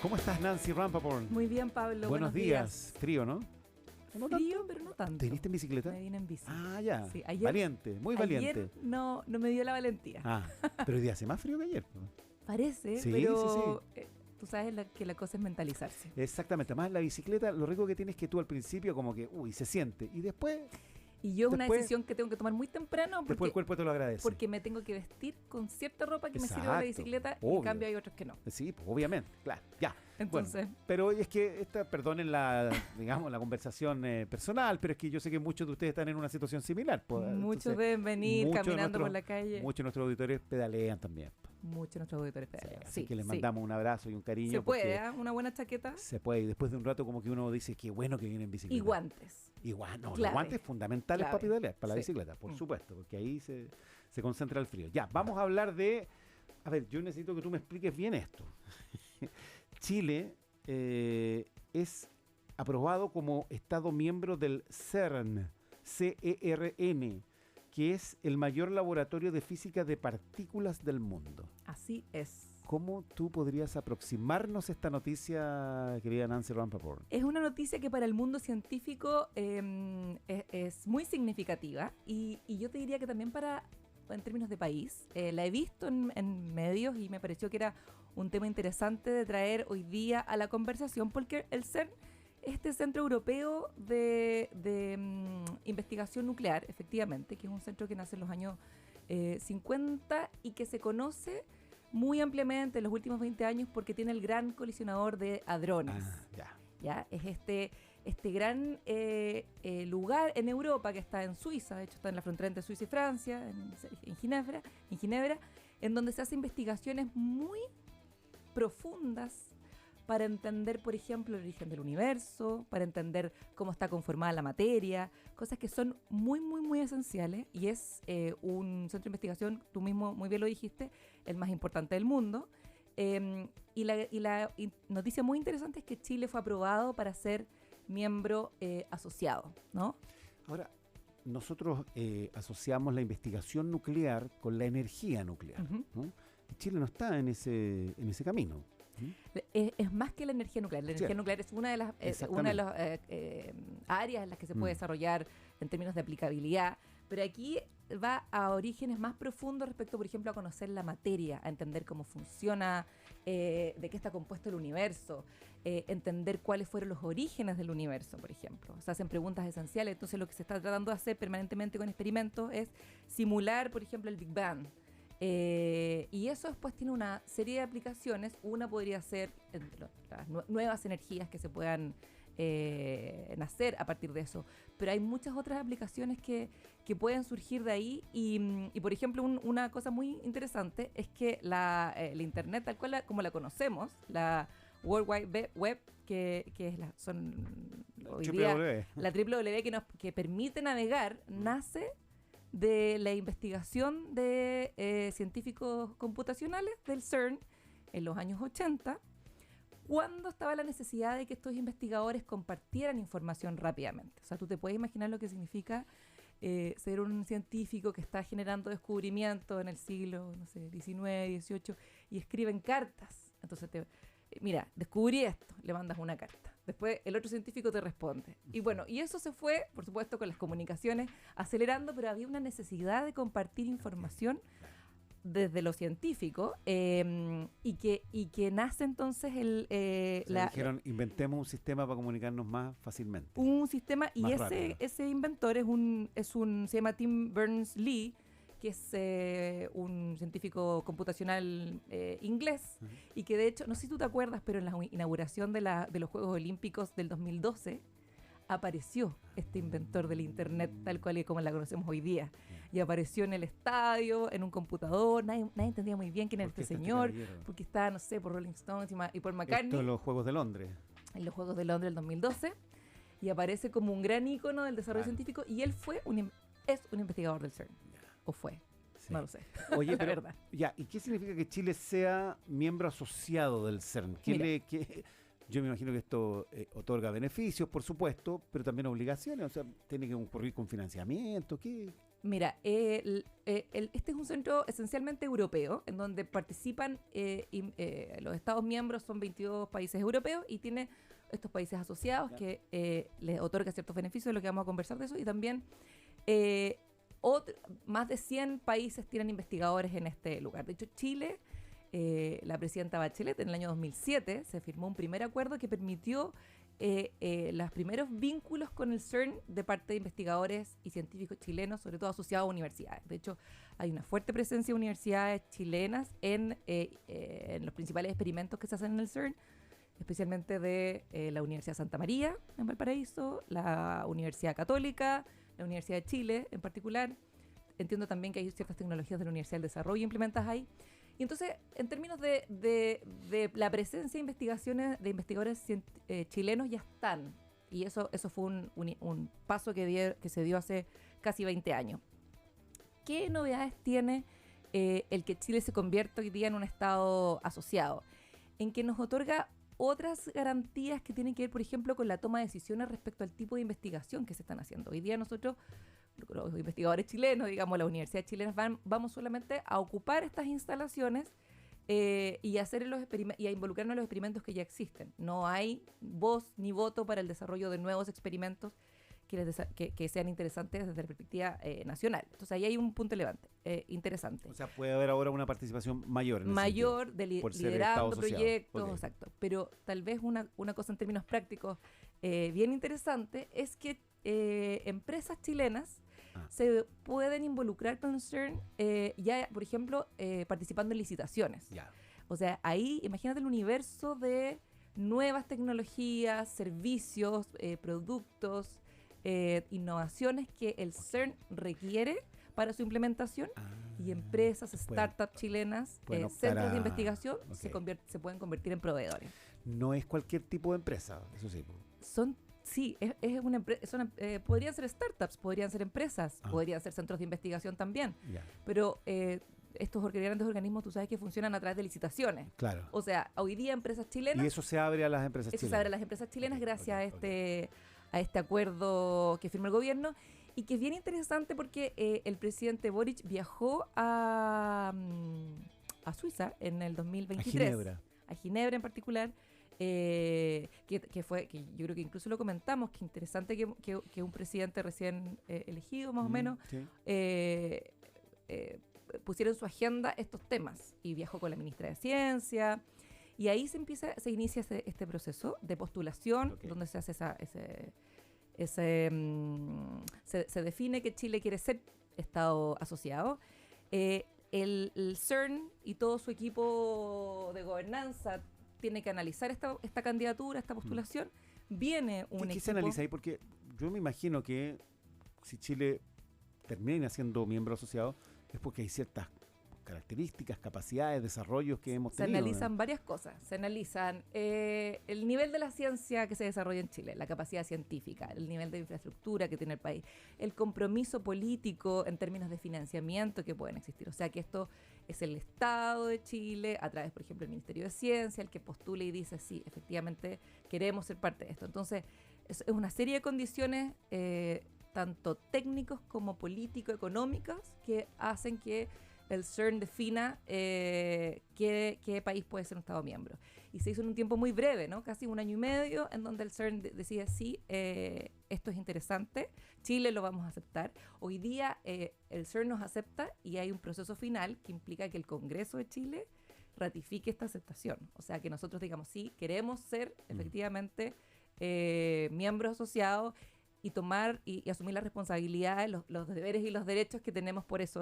¿Cómo estás, Nancy Rampaport? Muy bien, Pablo. Buenos días. Frío, ¿no? ¿No Frío, tanto? pero no tanto. ¿Te viniste en bicicleta? Me vine en bici. Ah, ya. Sí, ayer, valiente, muy valiente. Ayer no me dio la valentía. Ah, pero hoy día hace más frío que ayer. Parece, Sí, pero tú sabes que la cosa es mentalizarse. Exactamente. Además, la bicicleta, lo rico que tienes es que tú al principio como que, se siente. Y después Y yo es una decisión que tengo que tomar muy temprano después el cuerpo te lo agradece. porque me tengo que vestir con cierta ropa que me sirve para la bicicleta obvio. y en cambio hay otros que no. Sí, pues, obviamente, claro, ya. Entonces, bueno, pero es que perdonen la, digamos, la conversación personal, pero es que yo sé que muchos de ustedes están en una situación similar. Pues, muchos deben venir caminando por la calle. Muchos de nuestros auditores pedalean también. Muchos de nuestros auditores pedalean. Sí, así que les mandamos un abrazo y un cariño. Se puede, una buena chaqueta. Se puede, y después de un rato como que uno dice, qué bueno que viene en bicicleta. Y guantes. Los guantes fundamentales para pedalear, para la bicicleta, por supuesto, porque ahí se concentra el frío. Ya, vamos a hablar de... A ver, yo necesito que tú me expliques bien esto. Chile es aprobado como Estado miembro del CERN, C-E-R-N, que es el mayor laboratorio de física de partículas del mundo. Así es. ¿Cómo tú podrías aproximarnos esta noticia, querida Nancy Rampaport? Es una noticia que para el mundo científico es muy significativa y yo te diría que también en términos de país. La he visto en medios y me pareció que era un tema interesante de traer hoy día a la conversación porque el CERN, este Centro Europeo de Investigación Nuclear, efectivamente, que es un centro que nace en los años 50 y que se conoce muy ampliamente en los últimos 20 años porque tiene el Gran Colisionador de Hadrones. ¿Ya? Es este gran lugar en Europa que está en Suiza, de hecho está en la frontera entre Suiza y Francia, en Ginebra, en donde se hacen investigaciones muy profundas para entender, por ejemplo, el origen del universo, para entender cómo está conformada la materia, cosas que son muy, muy, muy esenciales, y es un centro de investigación, tú mismo muy bien lo dijiste, el más importante del mundo. Y la noticia muy interesante es que Chile fue aprobado para ser miembro asociado, ¿no? Ahora, nosotros asociamos la investigación nuclear con la energía nuclear, ¿no? Y Chile no está en ese camino. Es más que la energía nuclear. La energía nuclear es una de las áreas en las que se puede desarrollar en términos de aplicabilidad, pero aquí va a orígenes más profundos respecto, por ejemplo, a conocer la materia, a entender cómo funciona, de qué está compuesto el universo, entender cuáles fueron los orígenes del universo, por ejemplo. Se hacen preguntas esenciales, entonces lo que se está tratando de hacer permanentemente con experimentos es simular, por ejemplo, el Big Bang. Y eso después tiene una serie de aplicaciones. Una podría ser las nuevas energías que se puedan nacer a partir de eso, pero hay muchas otras aplicaciones que pueden surgir de ahí y por ejemplo una cosa muy interesante es que la internet tal cual como la conocemos, la World Wide Web, que es son hoy día la www que permite navegar, nace de la investigación de científicos computacionales del CERN en los años 80, cuando estaba la necesidad de que estos investigadores compartieran información rápidamente. O sea, tú te puedes imaginar lo que significa ser un científico que está generando descubrimientos en el siglo, no sé, XIX, XVIII, y escriben cartas. Entonces mira, descubrí esto, le mandas una carta. Después el otro científico te responde. Y bueno, y eso se fue, por supuesto, con las comunicaciones acelerando, pero había una necesidad de compartir información desde lo científico y que nace entonces dijeron, inventemos un sistema para comunicarnos más fácilmente. Un sistema, y ese inventor se llama Tim Berners-Lee, que es un científico computacional inglés, y que de hecho, no sé si tú te acuerdas, pero en la inauguración de los Juegos Olímpicos del 2012 apareció este inventor del internet tal cual y como la conocemos hoy día, y apareció en el estadio, en un computador. Nadie entendía muy bien quién era este señor, porque está, no sé, por Rolling Stones y por McCartney. Esto en los Juegos de Londres. En los Juegos de Londres del 2012, y aparece como un gran ícono del desarrollo científico, y él es un investigador del CERN. ¿O fue? Sí. No lo sé. Oye, pero verdad. Ya, ¿y qué significa que Chile sea miembro asociado del CERN? Yo me imagino que esto otorga beneficios, por supuesto, pero también obligaciones. O sea, tiene que ocurrir con financiamiento. ¿Qué Mira, este es un centro esencialmente europeo, en donde participan los Estados miembros, son 22 países europeos, y tiene estos países asociados que les otorga ciertos beneficios, de lo que vamos a conversar de eso, y también más de 100 países tienen investigadores en este lugar. De hecho, Chile, la presidenta Bachelet, en el año 2007, se firmó un primer acuerdo que permitió los primeros vínculos con el CERN de parte de investigadores y científicos chilenos, sobre todo asociados a universidades. De hecho, hay una fuerte presencia de universidades chilenas en los principales experimentos que se hacen en el CERN, especialmente de la Universidad de Santa María en Valparaíso, la Universidad Católica, la Universidad de Chile en particular. Entiendo también que hay ciertas tecnologías de la Universidad del Desarrollo implementadas ahí. Y entonces, en términos de la presencia de investigadores chilenos, ya están. Y eso fue un paso que se dio hace casi 20 años. ¿Qué novedades tiene el que Chile se convierta hoy día en un Estado asociado? En que nos otorga otras garantías que tienen que ver, por ejemplo, con la toma de decisiones respecto al tipo de investigación que se están haciendo. Hoy día nosotros, los investigadores chilenos, digamos, las universidades chilenas, vamos solamente a ocupar estas instalaciones y a involucrarnos en los experimentos que ya existen. No hay voz ni voto para el desarrollo de nuevos experimentos que sean interesantes desde la perspectiva nacional. Entonces ahí hay un punto interesante. O sea, puede haber ahora una participación mayor. Liderando proyectos, exacto. Pero tal vez una cosa en términos prácticos bien interesante es que empresas chilenas se pueden involucrar con CERN ya, por ejemplo, participando en licitaciones. Yeah. O sea, ahí imagínate el universo de nuevas tecnologías, servicios, productos, innovaciones que el CERN requiere para su implementación, y empresas, startups chilenas, centros de investigación se pueden convertir en proveedores. No es cualquier tipo de empresa, eso sí. Podrían ser startups, podrían ser empresas, podrían ser centros de investigación también, pero estos grandes organismos, tú sabes que funcionan a través de licitaciones. Claro. O sea, hoy día empresas chilenas... Y eso se abre a las empresas chilenas. Eso se abre a las empresas chilenas gracias a este acuerdo que firma el gobierno, y que es bien interesante porque el presidente Boric viajó a Suiza en el 2023. A Ginebra en particular. Que yo creo que incluso lo comentamos, que interesante que un presidente recién elegido, más o menos, pusiera en su agenda estos temas, y viajó con la ministra de Ciencia, y ahí se inicia este proceso de postulación, donde se hace se define que Chile quiere ser Estado asociado. El CERN y todo su equipo de gobernanza tiene que analizar esta candidatura, esta postulación. Viene un equipo... ¿Qué se analiza ahí? Porque yo me imagino que si Chile termina siendo miembro asociado es porque hay ciertas características, capacidades, desarrollos que hemos tenido. Se analizan varias cosas. Se analizan el nivel de la ciencia que se desarrolla en Chile, la capacidad científica, el nivel de infraestructura que tiene el país, el compromiso político en términos de financiamiento que pueden existir. O sea que esto es el Estado de Chile, a través, por ejemplo, del Ministerio de Ciencia, el que postula y dice, sí, efectivamente queremos ser parte de esto. Entonces, es una serie de condiciones, tanto técnicos como político-económicas, que hacen que el CERN defina qué país puede ser un Estado miembro. Y se hizo en un tiempo muy breve, ¿no? Casi 1 año y medio, en donde el CERN decide, sí, esto es interesante, Chile lo vamos a aceptar. Hoy día el CERN nos acepta, y hay un proceso final que implica que el Congreso de Chile ratifique esta aceptación. O sea, que nosotros digamos, sí, queremos ser efectivamente miembros asociados, y tomar y asumir las responsabilidades, los deberes y los derechos que tenemos por ese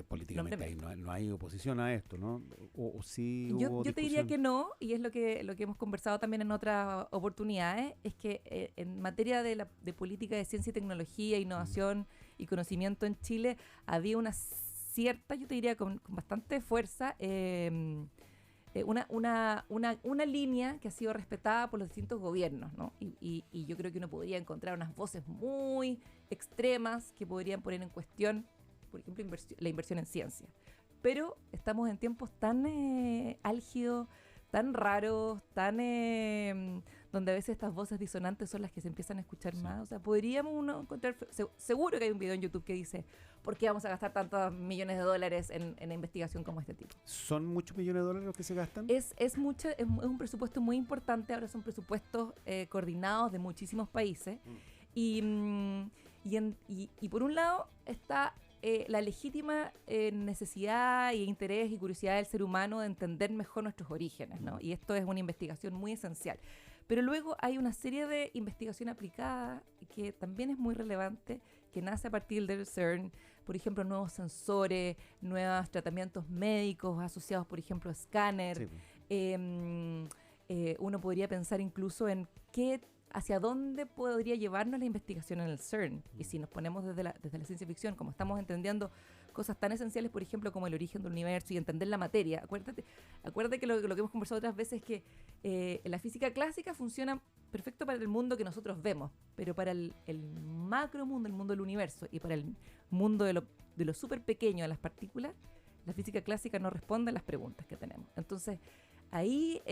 políticamente ahí no hay oposición a esto, ¿no? O sí yo te diría que no, y es lo que hemos conversado también en otras oportunidades, es que en materia de política de ciencia y tecnología, innovación y conocimiento en Chile, había una cierta, yo te diría con bastante fuerza, una línea que ha sido respetada por los distintos gobiernos, ¿no? Y yo creo que uno podría encontrar unas voces muy extremas que podrían poner en cuestión, por ejemplo, la inversión en ciencia. Pero estamos en tiempos tan álgidos, tan raros, donde donde a veces estas voces disonantes son las que se empiezan a escuchar más. O sea, podríamos uno encontrar, seguro que hay un video en YouTube que dice, ¿por qué vamos a gastar tantos millones de dólares en investigación como este tipo? ¿Son muchos millones de dólares los que se gastan? Es mucho, es un presupuesto muy importante. Ahora son presupuestos coordinados de muchísimos países. Y por un lado está la legítima necesidad y interés y curiosidad del ser humano de entender mejor nuestros orígenes, ¿no? Y esto es una investigación muy esencial. Pero luego hay una serie de investigación aplicada que también es muy relevante, que nace a partir del CERN, por ejemplo, nuevos sensores, nuevos tratamientos médicos asociados, por ejemplo, a escáner. Uno podría pensar incluso en hacia dónde podría llevarnos la investigación en el CERN. Y si nos ponemos desde la ciencia ficción, como estamos entendiendo cosas tan esenciales, por ejemplo, como el origen del universo y entender la materia. Acuérdate que lo que hemos conversado otras veces es que la física clásica funciona perfecto para el mundo que nosotros vemos, pero para el macro mundo, el mundo del universo, y para el mundo de lo súper pequeño, de las partículas, la física clásica no responde a las preguntas que tenemos. Entonces, ahí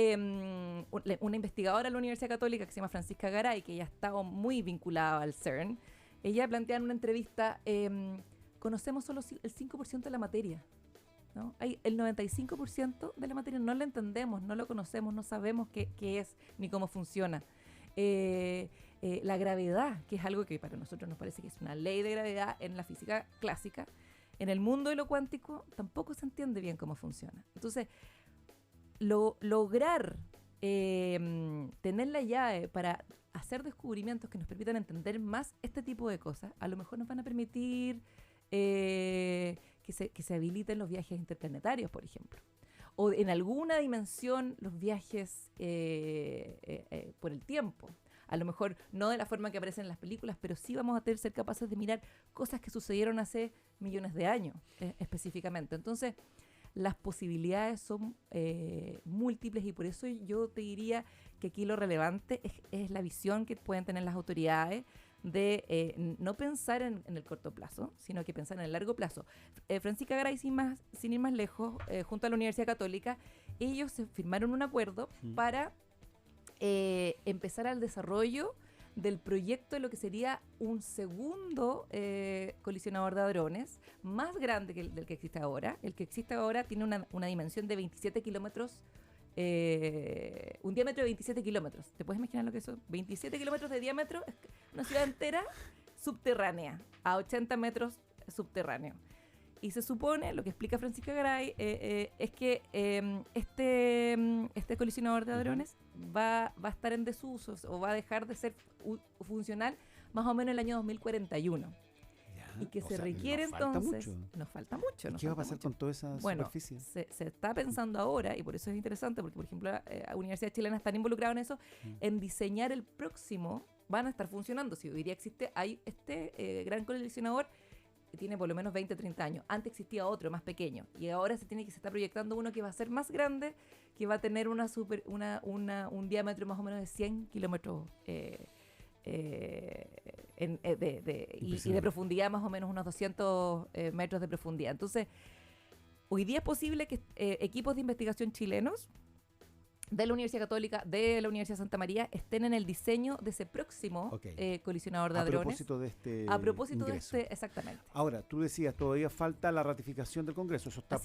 una investigadora de la Universidad Católica que se llama Francisca Garay, que ya ha estado muy vinculada al CERN, ella plantea en una entrevista, conocemos solo el 5% de la materia, ¿no? El 95% de la materia no la entendemos, no lo conocemos, no sabemos qué es ni cómo funciona. La gravedad, que es algo que para nosotros nos parece que es una ley de gravedad en la física clásica, en el mundo de lo cuántico tampoco se entiende bien cómo funciona. Entonces, lograr tener la llave para hacer descubrimientos que nos permitan entender más este tipo de cosas, a lo mejor nos van a permitir que se habiliten los viajes interplanetarios, por ejemplo. O en alguna dimensión los viajes por el tiempo. A lo mejor no de la forma que aparecen en las películas, pero sí vamos a ser capaces de mirar cosas que sucedieron hace millones de años específicamente. Entonces, las posibilidades son múltiples, y por eso yo te diría que aquí lo relevante es la visión que pueden tener las autoridades de no pensar en el corto plazo, sino que pensar en el largo plazo. Francisca Garay, sin ir más lejos, junto a la Universidad Católica, ellos se firmaron un acuerdo para empezar al desarrollo del proyecto de lo que sería un segundo colisionador de hadrones, más grande que del que existe ahora. El que existe ahora tiene una dimensión de 27 kilómetros, un diámetro de 27 kilómetros. ¿Te puedes imaginar lo que es eso? 27 kilómetros de diámetro, es una ciudad entera subterránea, a 80 metros subterráneo. Y se supone, lo que explica Francisca Garay, es que este colisionador de hadrones va a estar en desuso o va a dejar de ser funcional más o menos en el año 2041. Ya, y que se requiere entonces... Nos falta mucho. ¿Qué va a pasar con toda esa superficie? Se está pensando ahora, y por eso es interesante, porque por ejemplo la Universidad Chilena están involucrados en eso, en diseñar el próximo, van a estar funcionando. Si hoy día hay este gran colisionador, tiene por lo menos 20, 30 años. Antes existía otro más pequeño, y ahora se está proyectando uno que va a ser más grande, que va a tener un diámetro más o menos de 100 kilómetros y de profundidad más o menos unos 200 metros de profundidad. Entonces, hoy día es posible que equipos de investigación chilenos de la Universidad Católica, de la Universidad Santa María, estén en el diseño de ese próximo colisionador de hadrones. A propósito de este exactamente. Ahora, tú decías, todavía falta la ratificación del Congreso. Eso está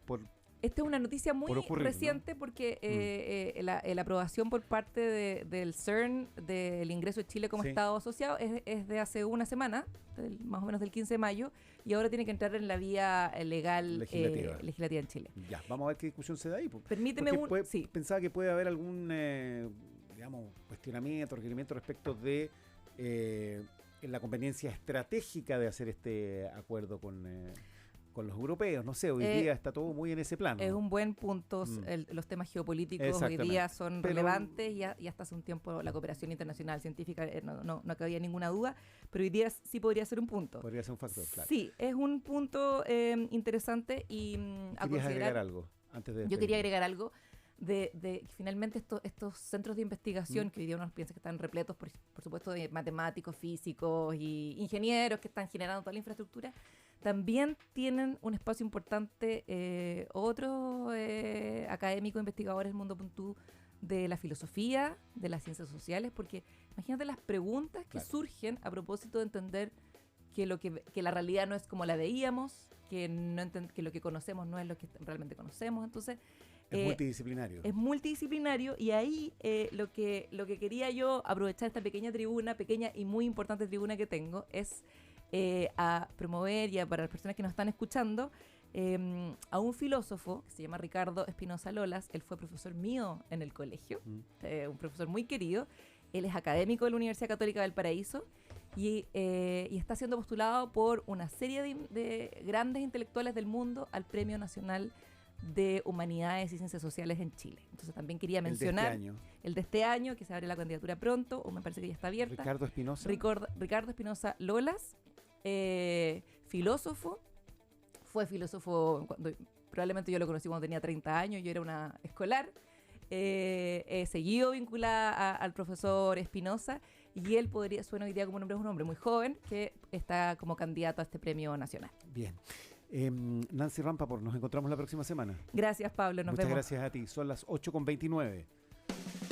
por Esta es una noticia muy reciente, ¿no? Porque la aprobación por parte del CERN del ingreso de Chile como Estado asociado es de hace una semana, más o menos del 15 de mayo, y ahora tiene que entrar en la vía legal legislativa en Chile. Ya, vamos a ver qué discusión se da ahí. Permíteme pensaba que puede haber algún cuestionamiento, requerimiento respecto de la conveniencia estratégica de hacer este acuerdo con los europeos. No sé, hoy día está todo muy en ese plano. Es un buen punto. Los temas geopolíticos hoy día son relevantes, y hasta hace un tiempo la cooperación internacional científica no cabía ninguna duda, pero hoy día sí podría ser un punto. Podría ser un factor, claro. Sí, es un punto interesante y a considerar. ¿Agregar algo antes de Yo quería agregar algo de que finalmente estos centros de investigación, que hoy día uno piensa que están repletos, por supuesto, de matemáticos, físicos y ingenieros que están generando toda la infraestructura, también tienen un espacio importante otros académicos, investigadores del mundo de la filosofía, de las ciencias sociales, porque imagínate las preguntas que surgen a propósito de entender que la realidad no es como la veíamos, que lo que conocemos no es lo que realmente conocemos. Entonces, es multidisciplinario. Es multidisciplinario, y ahí lo que quería yo aprovechar esta pequeña y muy importante tribuna que tengo, es a promover, y para las personas que nos están escuchando, a un filósofo que se llama Ricardo Espinosa Lolas. Él fue profesor mío en el colegio, un profesor muy querido. Él es académico de la Universidad Católica del Paraíso y está siendo postulado por una serie de grandes intelectuales del mundo al Premio Nacional de Humanidades y Ciencias Sociales en Chile. Entonces también quería mencionar el de este año, que se abre la candidatura pronto, o me parece que ya está abierta. Ricardo Espinosa. Ricardo Espinosa Lolas, filósofo. Fue filósofo probablemente yo lo conocí cuando tenía 30 años, yo era una escolar. Seguido vinculada al profesor Espinosa, y él suena hoy día como un hombre muy joven que está como candidato a este premio nacional. Bien. Nancy Rampaport, nos encontramos la próxima semana. Gracias, Pablo. Nos vemos. Muchas gracias a ti. Son las 8:29.